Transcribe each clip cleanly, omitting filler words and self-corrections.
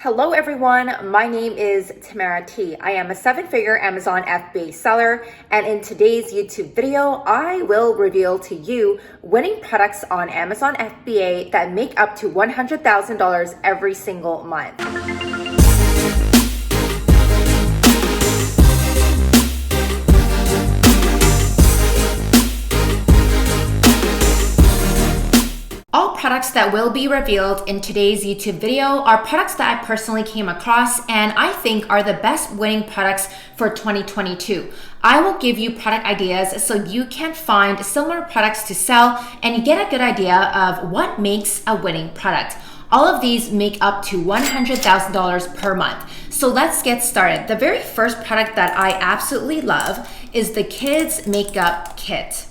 Hello everyone, my name is Tamara T. I am a 7-figure Amazon FBA seller, and in today's YouTube video, I will reveal to you winning products on Amazon FBA that make up to $100,000 every single month. All products that will be revealed in today's YouTube video are products that I personally came across and I think are the best winning products for 2022. I will give you product ideas so you can find similar products to sell and you get a good idea of what makes a winning product. All of these make up to $100,000 per month. So let's get started. The very first product that I absolutely love is the Kids Makeup Kit.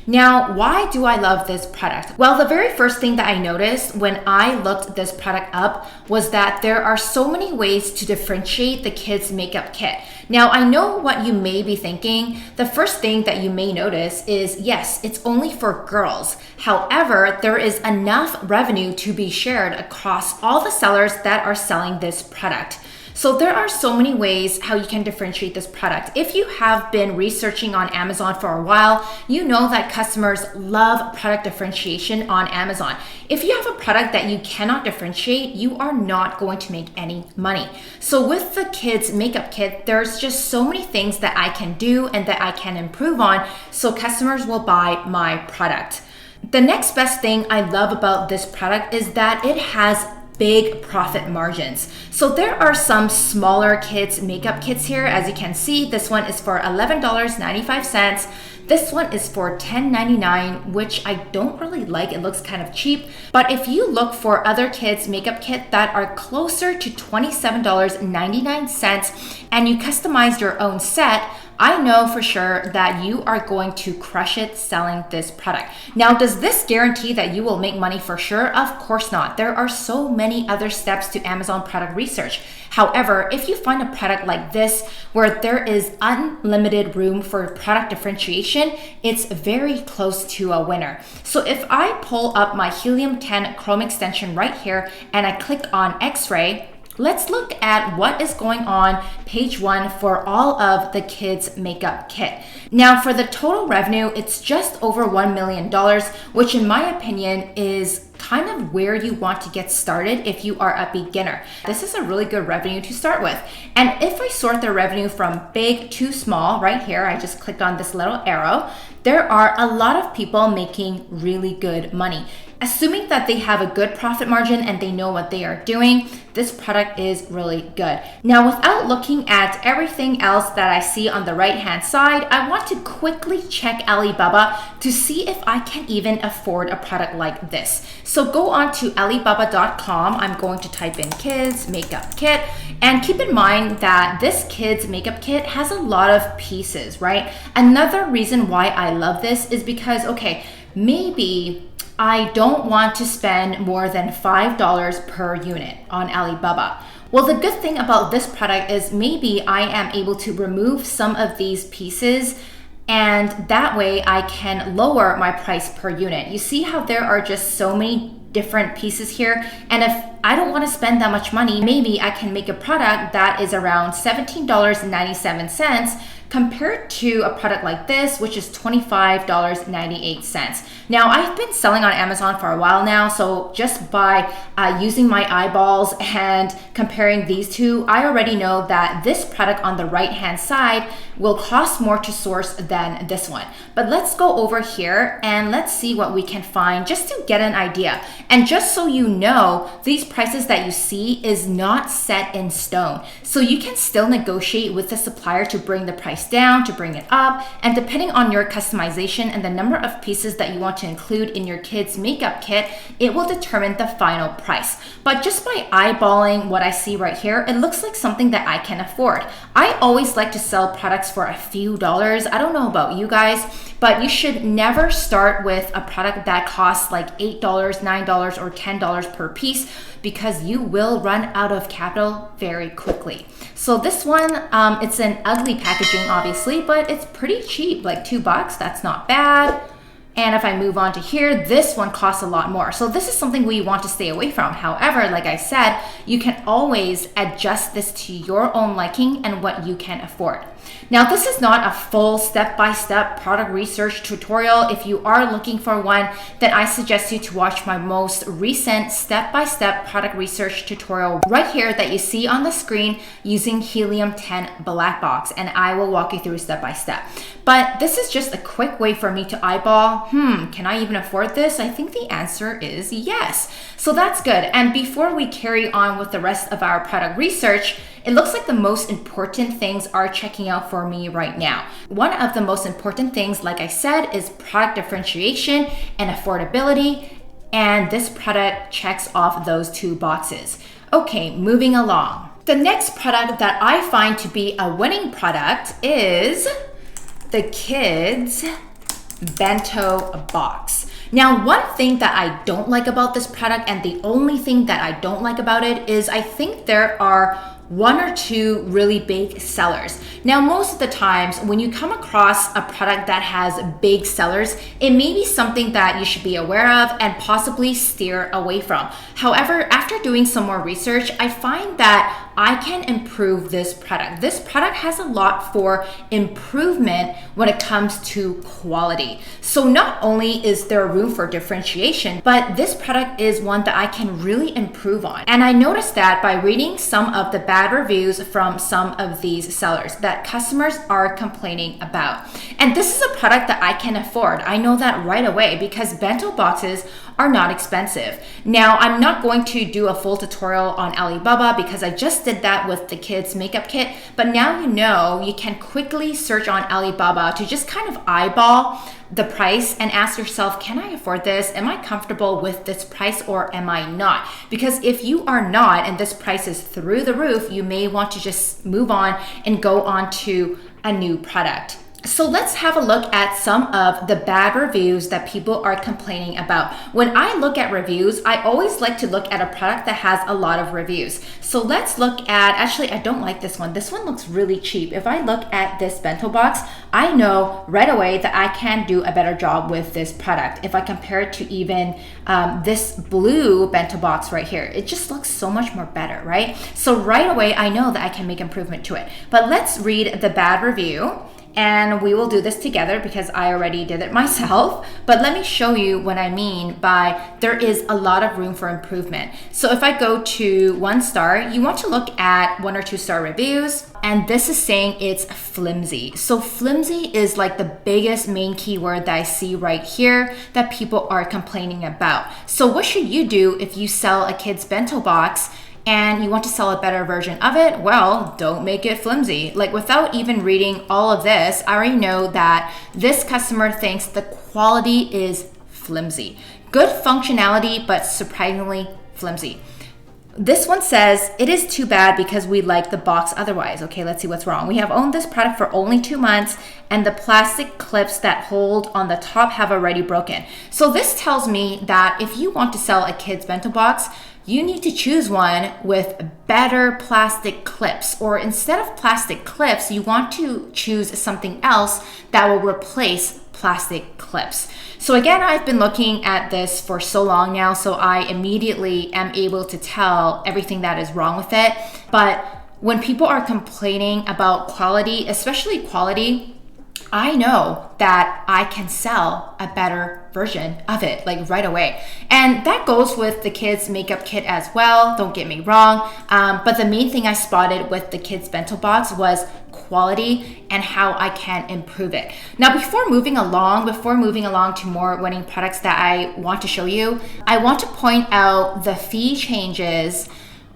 Now, why do I love this product? Well, the very first thing that I noticed when I looked this product up was that there are so many ways to differentiate the Kids Makeup Kit. Now, I know what you may be thinking. The first thing that you may notice is, yes, it's only for girls. However, there is enough revenue to be shared across all the sellers that are selling this product. So there are so many ways how you can differentiate this product. If you have been researching on Amazon for a while, you know that customers love product differentiation on Amazon. If you have a product that you cannot differentiate, you are not going to make any money. So with the Kids Makeup Kit, there's just so many things that I can do and that I can improve on so customers will buy my product. The next best thing I love about this product is that it has big profit margins. So there are some smaller kids makeup kits here. As you can see, this one is for $11.95. This one is for $10.99, which I don't really like. It looks kind of cheap. But if you look for other kids makeup kit that are closer to $27.99 and you customize your own set, I know for sure that you are going to crush it selling this product. Now, does this guarantee that you will make money for sure? Of course not. There are so many other steps to Amazon product research. However, if you find a product like this where there is unlimited room for product differentiation, it's very close to a winner. So if I pull up my Helium 10 Chrome extension right here and I click on X-Ray, let's look at what is going on page 1 for all of the Kids Makeup Kit. Now, for the total revenue, it's just over $1 million, which in my opinion is kind of where you want to get started if you are a beginner. This is a really good revenue to start with. And if I sort the revenue from big to small, right here, I just clicked on this little arrow, there are a lot of people making really good money. Assuming that they have a good profit margin and they know what they are doing, this product is really good. Now, without looking at everything else that I see on the right-hand side, I want to quickly check Alibaba to see if I can even afford a product like this. So go on to Alibaba.com. I'm going to type in Kids Makeup Kit. And keep in mind that this Kids Makeup Kit has a lot of pieces, right? Another reason why I love this is because, okay, maybe I don't want to spend more than $5 per unit on Alibaba. Well, the good thing about this product is maybe I am able to remove some of these pieces and that way I can lower my price per unit. You see how there are just so many different pieces here, and if I don't want to spend that much money, maybe I can make a product that is around $17.97 compared to a product like this, which is $25.98. Now, I've been selling on Amazon for a while now, so just by using my eyeballs and comparing these two, I already know that this product on the right-hand side will cost more to source than this one. But let's go over here and let's see what we can find just to get an idea. And just so you know, these prices that you see is not set in stone. So you can still negotiate with the supplier to bring the price down, to bring it up, and depending on your customization and the number of pieces that you want to include in your kids makeup kit, it will determine the final price. But just by eyeballing what I see right here, it looks like something that I can afford. I always like to sell products for a few dollars. I don't know about you guys, but you should never start with a product that costs like $8, $9, or $10 per piece because you will run out of capital very quickly. So this one, it's an ugly packaging obviously, but it's pretty cheap, like $2. That's not bad. And if I move on to here, this one costs a lot more. So this is something we want to stay away from. However, like I said, you can always adjust this to your own liking and what you can afford. Now, this is not a full step-by-step product research tutorial. If you are looking for one, then I suggest you to watch my most recent step-by-step product research tutorial right here that you see on the screen using Helium-10 Black Box, and I will walk you through step-by-step. But this is just a quick way for me to eyeball, can I even afford this? I think the answer is yes. So that's good. And before we carry on with the rest of our product research, it looks like the most important things are checking out for me right now. One of the most important things, like I said, is product differentiation and affordability. And this product checks off those two boxes. Okay, moving along. The next product that I find to be a winning product is the kids' bento box. Now, one thing that I don't like about this product, and the only thing that I don't like about it, is I think there are one or two really big sellers. Now, most of the times when you come across a product that has big sellers, it may be something that you should be aware of and possibly steer away from. However, after doing some more research, I find that I can improve this product. This product has a lot for improvement when it comes to quality. So not only is there room for differentiation, but this product is one that I can really improve on. And I noticed that by reading some of the bad reviews from some of these sellers that customers are complaining about. And this is a product that I can afford. I know that right away because bento boxes are not expensive. Now, I'm not going to do a full tutorial on Alibaba because I just did that with the kids makeup kit, but now you know you can quickly search on Alibaba to just kind of eyeball the price and ask yourself, can I afford this? Am I comfortable with this price or am I not? Because if you are not and this price is through the roof, you may want to just move on and go on to a new product. So let's have a look at some of the bad reviews that people are complaining about. When I look at reviews, I always like to look at a product that has a lot of reviews. So let's look at, actually, I don't like this one. This one looks really cheap. If I look at this bento box, I know right away that I can do a better job with this product. If I compare it to even this blue bento box right here, it just looks so much more better, right? So right away, I know that I can make improvement to it. But let's read the bad review. And we will do this together because I already did it myself. But let me show you what I mean by there is a lot of room for improvement. So if I go to 1 star, you want to look at 1 or 2 star reviews. And this is saying it's flimsy. So flimsy is like the biggest main keyword that I see right here that people are complaining about. So what should you do if you sell a kid's bento box and you want to sell a better version of it? Well, don't make it flimsy. Like, without even reading all of this, I already know that this customer thinks the quality is flimsy. Good functionality, but surprisingly flimsy. This one says, it is too bad because we like the box otherwise. Okay, let's see what's wrong. We have owned this product for only 2 months and the plastic clips that hold on the top have already broken. So this tells me that if you want to sell a kid's bento box, you need to choose one with better plastic clips, or instead of plastic clips, you want to choose something else that will replace plastic clips. So again, I've been looking at this for so long now, so I immediately am able to tell everything that is wrong with it. But when people are complaining about quality, especially quality, I know that I can sell a better version of it, like right away. And that goes with the kids makeup kit as well, don't get me wrong. But the main thing I spotted with the kids bento box was quality and how I can improve it. Now, before moving along to more winning products that I want to show you, I want to point out the fee changes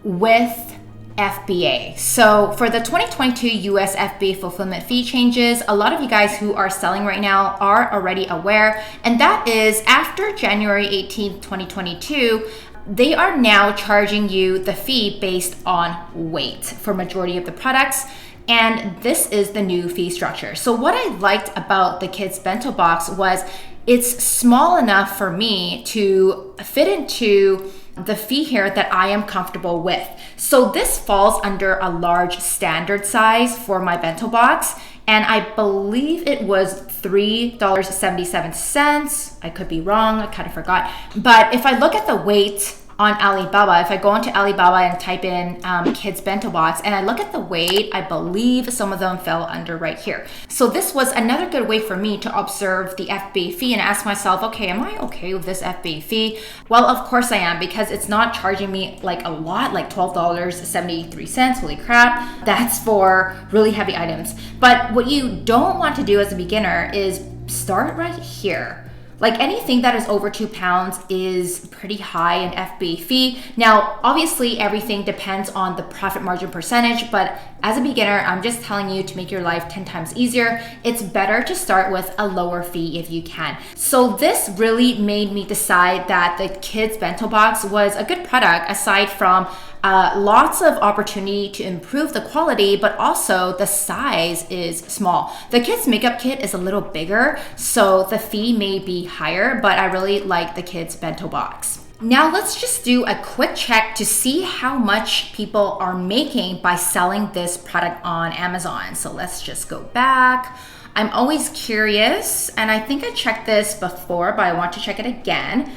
with FBA. So for the 2022 US FBA fulfillment fee changes, a lot of you guys who are selling right now are already aware, and that is after January 18th, 2022, they are now charging you the fee based on weight for majority of the products. And this is the new fee structure. So what I liked about the kids bento box was it's small enough for me to fit into the fee here that I am comfortable with. So this falls under a large standard size for my bento box. and I believe it was $3.77. I could be wrong, I kind of forgot. But if I look at the weight on Alibaba, if I go into Alibaba and type in kids bento box and I look at the weight, I believe some of them fell under right here. So this was another good way for me to observe the FBA fee and ask myself, okay, am I okay with this FBA fee? Well, of course I am, because it's not charging me like a lot, like $12.73. Holy crap, that's for really heavy items. But what you don't want to do as a beginner is start right here. Like anything that is over 2 pounds is pretty high in FBA fee. Now, obviously everything depends on the profit margin percentage, but as a beginner, I'm just telling you to make your life 10 times easier. It's better to start with a lower fee if you can. So this really made me decide that the kids bento box was a good product, aside from lots of opportunity to improve the quality, but also the size is small. The kids makeup kit is a little bigger, so the fee may be higher, but I really like the kids bento box. Now let's just do a quick check to see how much people are making by selling this product on Amazon. So let's just go back. I'm always curious, and I think I checked this before, but I want to check it again.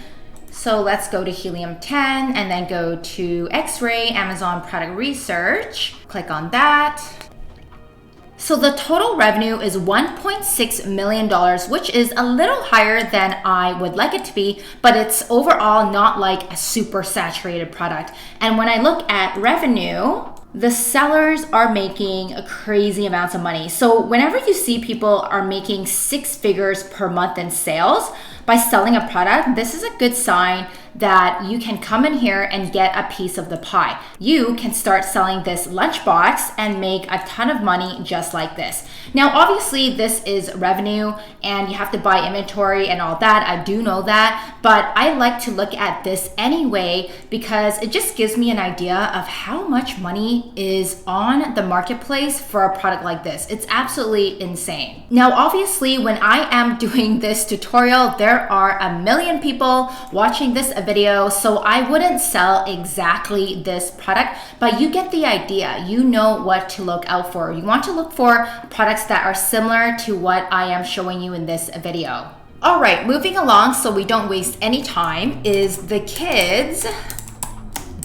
So let's go to helium-10 and then go to X-ray, Amazon product research. Click on that. So the total revenue is $1.6 million, which is a little higher than I would like it to be, but it's overall not like a super saturated product. And when I look at revenue, the sellers are making crazy amounts of money. So whenever you see people are making 6 figures per month in sales by selling a product, this is a good sign that you can come in here and get a piece of the pie. You can start selling this lunchbox and make a ton of money just like this. Now, obviously this is revenue and you have to buy inventory and all that. I do know that, but I like to look at this anyway because it just gives me an idea of how much money is on the marketplace for a product like this. It's absolutely insane. Now, obviously when I am doing this tutorial, there are a million people watching this video, so I wouldn't sell exactly this product, but you get the idea. You know what to look out for. You want to look for products that are similar to what I am showing you in this video. All right, moving along so we don't waste any time is the kids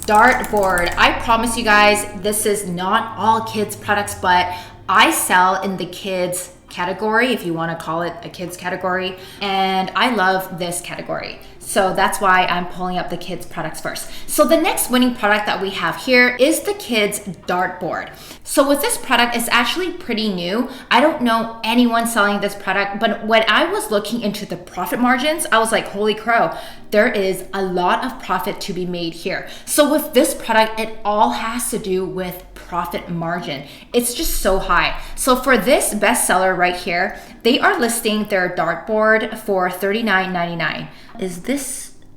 dartboard. I promise you guys, this is not all kids products, but I sell in the kids category, if you want to call it a kids category, and I love this category. So that's why I'm pulling up the kids products first. So the next winning product that we have here is the kids dartboard. So with this product, it's actually pretty new. I don't know anyone selling this product, but when I was looking into the profit margins, I was like, holy crow, there is a lot of profit to be made here. So with this product, it all has to do with profit margin. It's just so high. So for this bestseller right here, they are listing their dartboard for $39.99.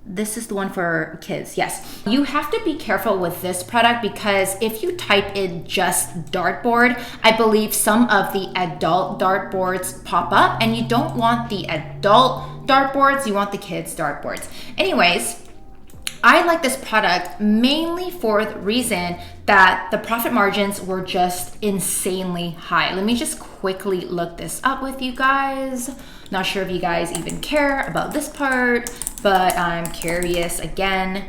This is the one for kids? Yes. You have to be careful with this product because if you type in just dartboard, I believe some of the adult dartboards pop up, and you don't want the adult dartboards, you want the kids dartboards. Anyways, I like this product mainly for the reason that the profit margins were just insanely high. Let me just quickly look this up with you guys. Not sure if you guys even care about this part, but I'm curious again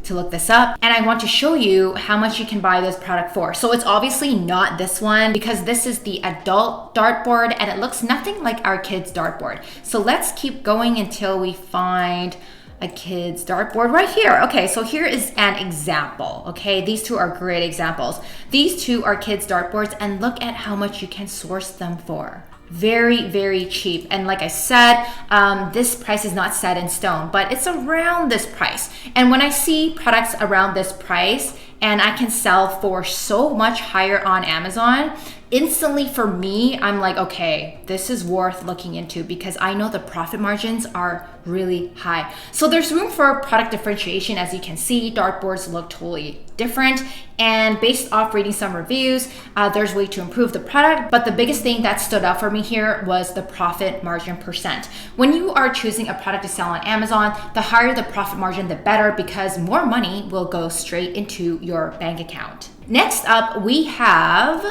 to look this up. And I want to show you how much you can buy this product for. So it's obviously not this one because this is the adult dartboard and it looks nothing like our kids dartboard. So let's keep going until we find a kid's dartboard right here. Okay, so here is an example. Okay, these two are great examples. These two are kids dartboards, and look at how much you can source them for. Very, very cheap. And like I said, this price is not set in stone, but it's around this price. And when I see products around this price and I can sell for so much higher on Amazon, instantly for me, I'm like, okay, this is worth looking into because I know the profit margins are really high. So there's room for product differentiation. As you can see, dartboards look totally different. And based off reading some reviews, there's way to improve the product. But the biggest thing that stood out for me here was the profit margin percent. When you are choosing a product to sell on Amazon, the higher the profit margin, the better, because more money will go straight into your bank account. Next up, we have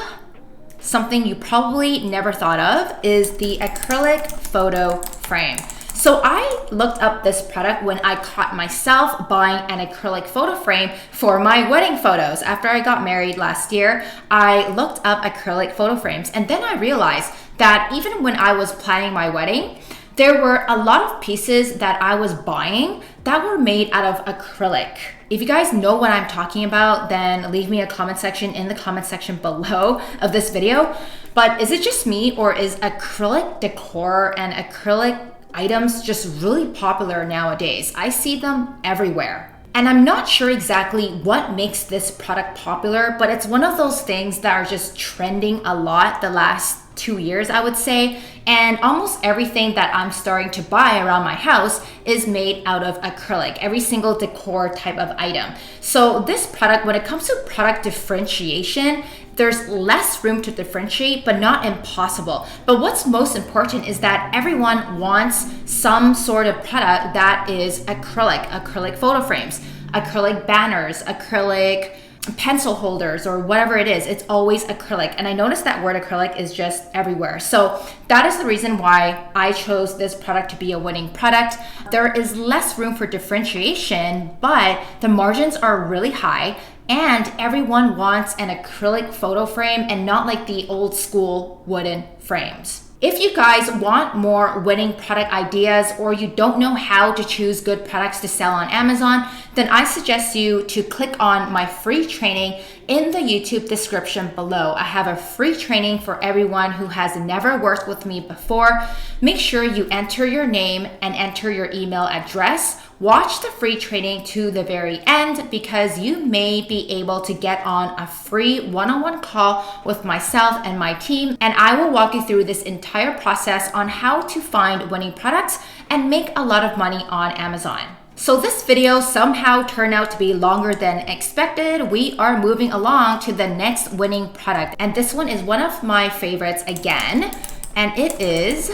something you probably never thought of is the acrylic photo frame. So I looked up this product when I caught myself buying an acrylic photo frame for my wedding photos. After I got married last year, I looked up acrylic photo frames, and then I realized that even when I was planning my wedding, there were a lot of pieces that I was buying that were made out of acrylic. If you guys know what I'm talking about, then leave me a comment section in the comment section below of this video. But is it just me, or is acrylic decor and acrylic items just really popular nowadays? I see them everywhere. And I'm not sure exactly what makes this product popular, but it's one of those things that are just trending a lot the last 2 years, I would say. And almost everything that I'm starting to buy around my house is made out of acrylic, every single decor type of item. So this product, when it comes to product differentiation, there's less room to differentiate, but not impossible. But what's most important is that everyone wants some sort of product that is acrylic photo frames, acrylic banners, acrylic pencil holders, or whatever it is. It's always acrylic. And I noticed that word acrylic is just everywhere. So that is the reason why I chose this product to be a winning product. There is less room for differentiation, but the margins are really high. And everyone wants an acrylic photo frame and not like the old school wooden frames. If you guys want more winning product ideas, or you don't know how to choose good products to sell on Amazon, then I suggest you to click on my free training in the YouTube description below. I have a free training for everyone who has never worked with me before. Make sure you enter your name and enter your email address. Watch the free training to the very end, because you may be able to get on a free one-on-one call with myself and my team, and I will walk you through this entire process on how to find winning products and make a lot of money on Amazon. So this video somehow turned out to be longer than expected. We are moving along to the next winning product, and this one is one of my favorites again, and it is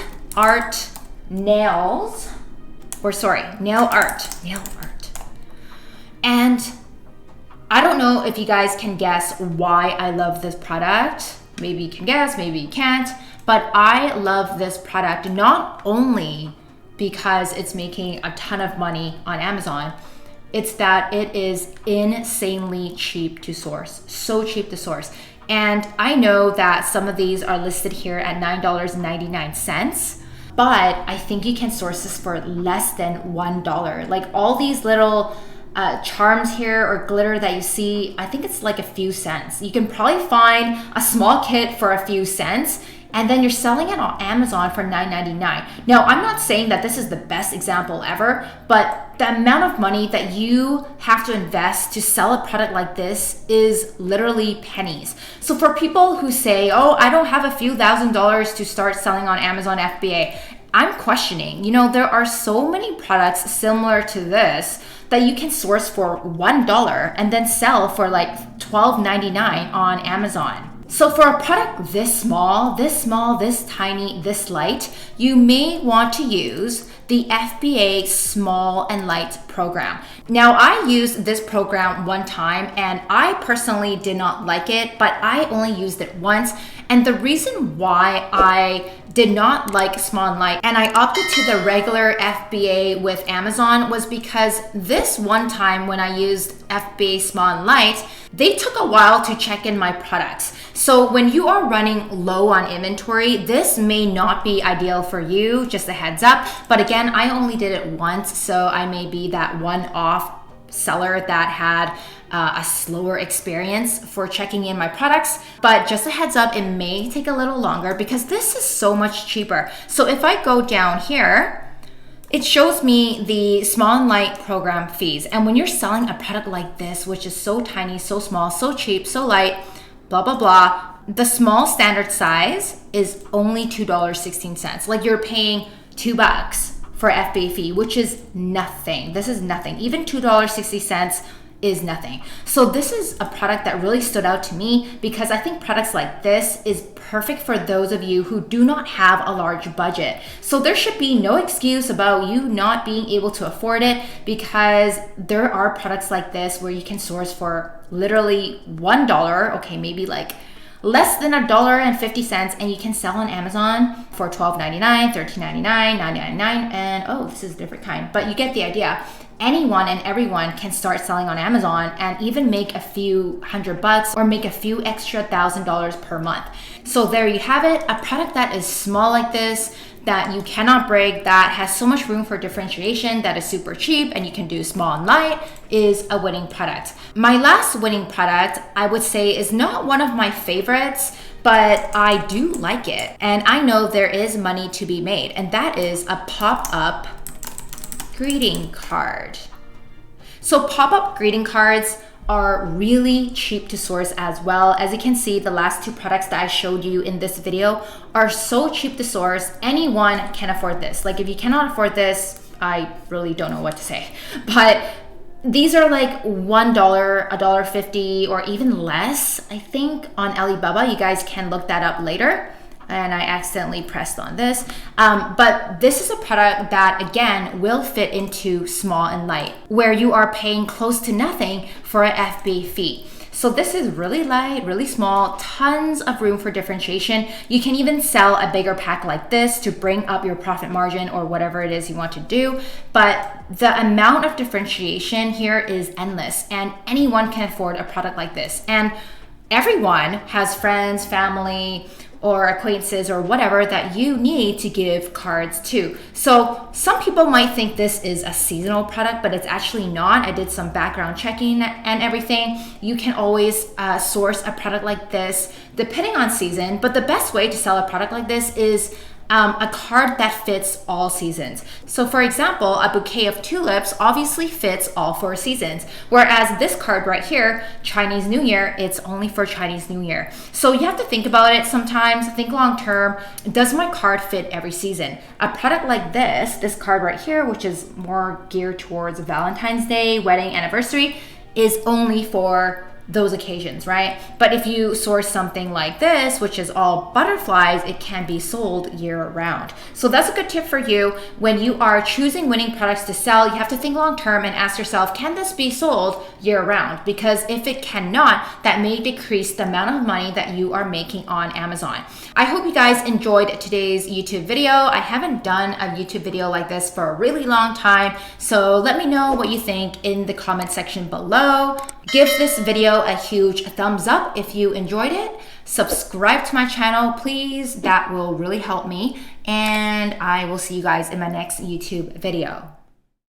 nail art. And I don't know if you guys can guess why I love this product. Maybe you can guess, maybe you can't, but I love this product not only because it's making a ton of money on Amazon, it's that it is insanely cheap to source, so cheap to source. And I know that some of these are listed here at $9.99, but I think you can source this for less than $1. Like all these little charms here or glitter that you see, I think it's like a few cents. You can probably find a small kit for a few cents, and then you're selling it on Amazon for $9.99. Now, I'm not saying that this is the best example ever, but the amount of money that you have to invest to sell a product like this is literally pennies. So for people who say, oh, I don't have a few $1,000s to start selling on Amazon FBA, I'm questioning. You know, there are so many products similar to this that you can source for $1 and then sell for like $12.99 on Amazon. So for a product this small, this tiny, this light, you may want to use the FBA Small and Light program. Now, I used this program one time and I personally did not like it, but I only used it once. And the reason why I did not like Small and Light and I opted to the regular FBA with Amazon was because this one time when I used FBA Small and Light, they took a while to check in my products. So when you are running low on inventory, this may not be ideal for you, just a heads up. But again, I only did it once, so I may be that one-off seller that had a slower experience for checking in my products. But just a heads up, it may take a little longer because this is so much cheaper. So if I go down here, it shows me the Small and Light program fees. And when you're selling a product like this, which is so tiny, so small, so cheap, so light, blah, blah, blah, the small standard size is only $2.16. Like you're paying $2 for FBA fee, which is nothing. This is nothing. Even $2.60 is nothing. So this is a product that really stood out to me because I think products like this is perfect for those of you who do not have a large budget. So there should be no excuse about you not being able to afford it, because there are products like this where you can source for literally $1, okay, maybe like less than $1.50, and you can sell on Amazon for $12.99, $13.99, $9.99, and oh, this is a different kind, but you get the idea. Anyone and everyone can start selling on Amazon and even make a few $100 or make a few extra $1,000 per month. So there you have it, a product that is small like this, that you cannot break, that has so much room for differentiation, that is super cheap, and you can do small and light, is a winning product. My last winning product, I would say, is not one of my favorites, but I do like it. And I know there is money to be made, and that is a pop-up greeting card. So pop-up greeting cards are really cheap to source as well. As you can see, the last two products that I showed you in this video are so cheap to source. Anyone can afford this. Like, if you cannot afford this, I really don't know what to say. But these are like $1, $1.50, or even less, I think, on Alibaba. You guys can look that up later. And I accidentally pressed on this. But this is a product that, again, will fit into small and light, where you are paying close to nothing for an FBA fee. So this is really light, really small, tons of room for differentiation. You can even sell a bigger pack like this to bring up your profit margin or whatever it is you want to do. But the amount of differentiation here is endless, and anyone can afford a product like this. And everyone has friends, family, or acquaintances or whatever that you need to give cards to. So some people might think this is a seasonal product, but it's actually not. I did some background checking and everything. You can always source a product like this depending on season, but the best way to sell a product like this is a card that fits all seasons. So for example, a bouquet of tulips obviously fits all 4 seasons, whereas this card right here, Chinese New Year, it's only for Chinese New Year. So you have to think about it sometimes, think long term. Does my card fit every season? A product like this card right here, which is more geared towards Valentine's Day, wedding, anniversary, is only for those occasions, right? But if you source something like this, which is all butterflies, it can be sold year round. So that's a good tip for you. When you are choosing winning products to sell, you have to think long term and ask yourself, can this be sold year round? Because if it cannot, that may decrease the amount of money that you are making on Amazon. I hope you guys enjoyed today's YouTube video. I haven't done a YouTube video like this for a really long time, so let me know what you think in the comment section below. Give this video a huge thumbs up if you enjoyed it. Subscribe to my channel, please. That will really help me. And I will see you guys in my next YouTube video.